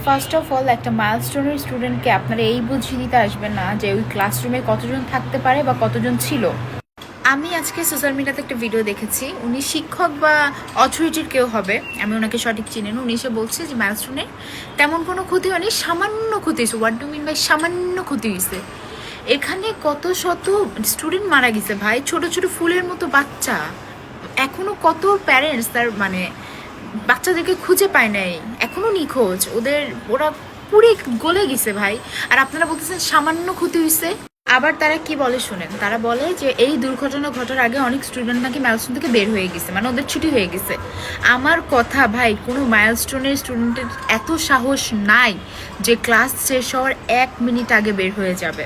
First of all একটা মাইলস্টোনের স্টুডেন্টকে আপনারা এই বুঝিয়ে দিতে আসবেন না যে ওই ক্লাসরুমে কতজন থাকতে পারে বা কতজন ছিল। আমি আজকে সোশ্যাল মিডিয়াতে একটা ভিডিও দেখেছি, উনি শিক্ষক বা অথরিটির কেউ হবে, আমি ওনাকে সঠিক চিনি না। উনি এসে বলছে যে মাইলস্টোনে তেমন কোনো ক্ষতি হয়নি, সামান্য ক্ষতি হয়েছে। হোয়াট ডু মিন বাই সামান্য ক্ষতি হয়েছে? এখানে কত শত স্টুডেন্ট মারা গেছে ভাই, ছোট ছোট ফুলের মতো বাচ্চা। এখনো কত প্যারেন্টস তার মানে বাচ্চাদেরকে খুঁজে পায় নাই, এখনো নিখোঁজ। ওরা পুরো গলে গেছে ভাই, আর আপনারা বলতেছেন সামান্য ক্ষতি হয়েছে। আবার তারা কি বলে শুনেন, তারা বলে যে এই দুর্ঘটনা ঘটার আগে অনেক স্টুডেন্ট নাকি মাইলস্টোন থেকে বের হয়ে গেছে, মানে ওদের ছুটি হয়ে গেছে। আমার কথা ভাই, কোনো মাইলস্টোনের স্টুডেন্টের এত সাহস নাই যে ক্লাস শেষ হওয়ার 1 মিনিট আগে বের হয়ে যাবে।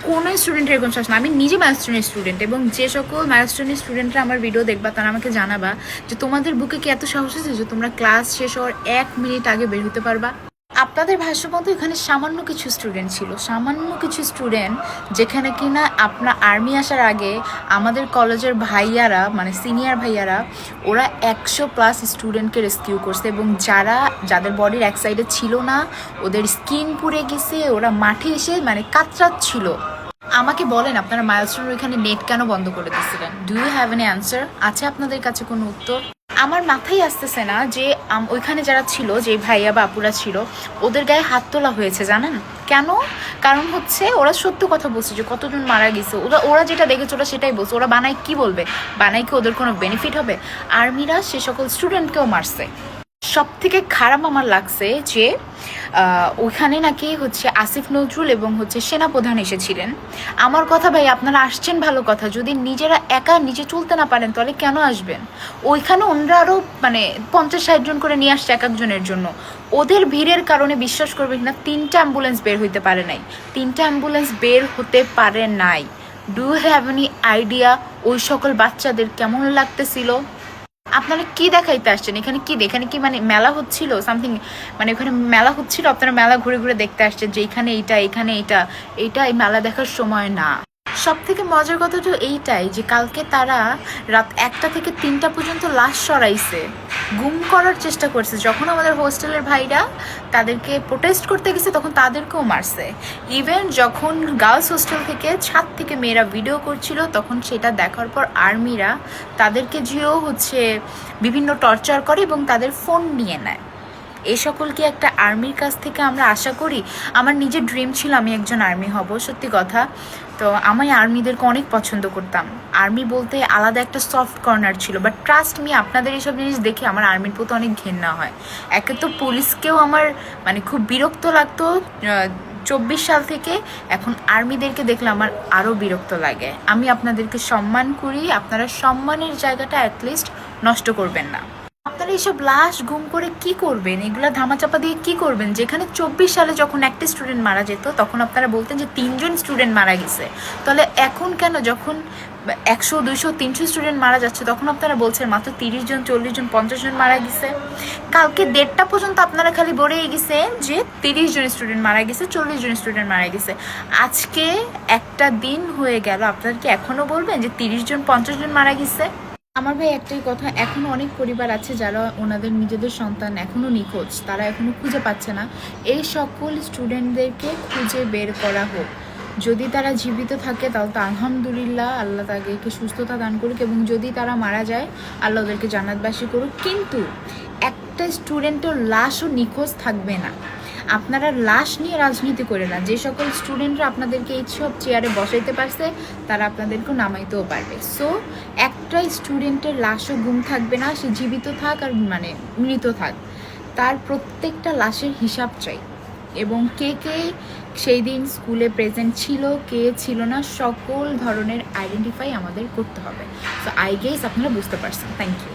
কোনো স্টুডেন্টের এরকম সাহস না। আমি নিজে মাইলস্টোনের স্টুডেন্ট, এবং যে সকল মাইলস্টোনের স্টুডেন্টরা আমার ভিডিও দেখবা তারা আমাকে জানাবা যে তোমাদের বুকে কি এত সাহস আছে যে তোমরা ক্লাস শেষ হওয়ার 1 মিনিট আগে বের হতে পারবা। আপনাদের ভাষ্য মতো এখানে সামান্য কিছু স্টুডেন্ট ছিল, সামান্য কিছু স্টুডেন্ট, যেখানে কিনা আপনার আর্মি আসার আগে আমাদের কলেজের ভাইয়ারা মানে সিনিয়র ভাইয়ারা ওরা 100+ স্টুডেন্টকে রেস্কিউ করছে, এবং যাদের বডির এক সাইডে ছিল না, ওদের স্কিন পুড়ে গেছে, ওরা মাঠে এসে মানে কাতরাচ্ছিল। আমাকে বলেন আপনারা মাইলস্টোন ওইখানে নেট কেন বন্ধ করে দিয়েছিলেন? Do you have any answer? আছে আপনাদের কাছে কোনো উত্তর? আমার মাথায় আসতেছে না যে ওইখানে যারা ছিল, যে ভাইয়া বা আপুরা ছিল, ওদের গায়ে হাত তোলা হয়েছে জানেন কেন? কারণ হচ্ছে ওরা সত্য কথা বলছে যে কতজন মারা গেছে। ওরা যেটা দেখেছে ওরা সেটাই বলছে। ওরা বানায় কি বলবে? বানায় কি ওদের কোনো বেনিফিট হবে? আর্মিরা সে সকল স্টুডেন্টকেও মারছে। সব থেকে খারাপ আমার লাগছে যে ওইখানে নাকি হচ্ছে আসিফ নজরুল এবং হচ্ছে সেনাপ্রধান এসেছিলেন। আমার কথা ভাই, আপনারা আসছেন ভালো কথা, যদি নিজেরা একা নিজে চলতে না পারেন তাহলে কেন আসবেন? ওইখানে ওনারা আরও মানে 50-60 জন করে নিয়ে আসছে এক একজনের জন্য। ওদের ভিড়ের কারণে বিশ্বাস করবেন না 3টা অ্যাম্বুলেন্স বের হইতে পারে নাই। 3টা অ্যাম্বুলেন্স বের হতে পারে নাই। ডু হ্যাভ এনি আইডিয়া ওই সকল বাচ্চাদের কেমন লাগতেছিল? আপনারা কি দেখাইতে আসছেন? এখানে কি মানে মেলা হচ্ছিল সামথিং, মানে ওখানে মেলা হচ্ছিল, আপনারা মেলা ঘুরে ঘুরে দেখতে আসছেন যে এখানে এইটা এই মেলা দেখার সময় না। সব থেকে মজার কথা তো এইটাই যে কালকে তারা রাত 1টা থেকে 3টা পর্যন্ত লাশ সরাইছে, গুম করার চেষ্টা করছে। যখন আমাদের হোস্টেলের ভাইরা তাদেরকে প্রোটেস্ট করতে গেছে তখন তাদেরকেও মারছে। ইভেন যখন গার্লস হোস্টেল থেকে ছাদ থেকে মেয়েরা ভিডিও করছিল তখন সেটা দেখার পর আর্মিরা তাদেরকে যেও হচ্ছে বিভিন্ন টর্চার করে এবং তাদের ফোন নিয়ে নেয়। এই সকল কি একটা আর্মির কাছ থেকে আমরা আশা করি? আমার নিজের ড্রিম ছিল আমি একজন আর্মি হব, সত্যি কথা। তো আমি আর্মিদেরকে অনেক পছন্দ করতাম। আর্মি বলতে আলাদা একটা সফট কর্নার ছিল, বাট ট্রাস্ট মি আপনাদের এইসব জিনিস দেখে আমার আর্মির প্রতি অনেক ঘেন্না হয়। একে তো পুলিশকেও আমার মানে খুব বিরক্ত লাগতো 24 সাল থেকে, এখন আর্মিদেরকে দেখলে আমার আরও বিরক্ত লাগে। আমি আপনাদেরকে সম্মান করি, আপনারা সম্মানের জায়গাটা অ্যাটলিস্ট নষ্ট করবেন না। আপনারা এইসব লাশ গুম করে কি করবেন? এগুলা ধামাচাপা দিয়ে কি করবেন? যেখানে 24 সালে যখন একটা স্টুডেন্ট মারা যেত তখন আপনারা বলতেন যে 3জন স্টুডেন্ট মারা গেছে, তাহলে এখন কেন যখন 100, 200, 300 স্টুডেন্ট মারা যাচ্ছে তখন আপনারা বলছেন মাত্র 30 জন, 40 জন, 50 জন মারা গেছে? কালকে 1:30 পর্যন্ত আপনারা খালি বলেই গেছেন যে 30 জন স্টুডেন্ট মারা গেছে, 40 জন স্টুডেন্ট মারা গেছে। আজকে একটা দিন হয়ে গেল, আপনারা কি এখনও বলবেন যে 30 জন, 50 জন মারা গেছে? আমার ভাই একটাই কথা, এখনও অনেক পরিবার আছে যারা ওনাদের নিজেদের সন্তান এখনও নিখোঁজ, তারা এখনও খুঁজে পাচ্ছে না। এই সকল স্টুডেন্টদেরকে খুঁজে বের করা হোক। যদি তারা জীবিত থাকে তাহলে তো আলহামদুলিল্লাহ, আল্লাহ তাদেরকে সুস্থতা দান করুক, এবং যদি তারা মারা যায় আল্লাহ ওদেরকে জান্নাতবাসী করুক। কিন্তু একটা স্টুডেন্টের লাশও নিখোঁজ থাকবে না। আপনারা লাশ নিয়ে রাজনীতি করে না। যে সকল স্টুডেন্টরা আপনাদেরকে এইসব চেয়ারে বসাইতে পারছে তারা আপনাদেরকেও নামাইতেও পারবে। সো একটা স্টুডেন্টের লাশও গুম থাকবে না, সে জীবিত থাক আর মানে মৃত থাক, তার প্রত্যেকটা লাশের হিসাব চাই। এবং কে কে সেই দিন স্কুলে প্রেজেন্ট ছিল, কে ছিল না, সকল ধরনের আইডেন্টিফাই আমাদের করতে হবে। সো আই গেস আপনারা বুঝতে পারছেন। Thank you.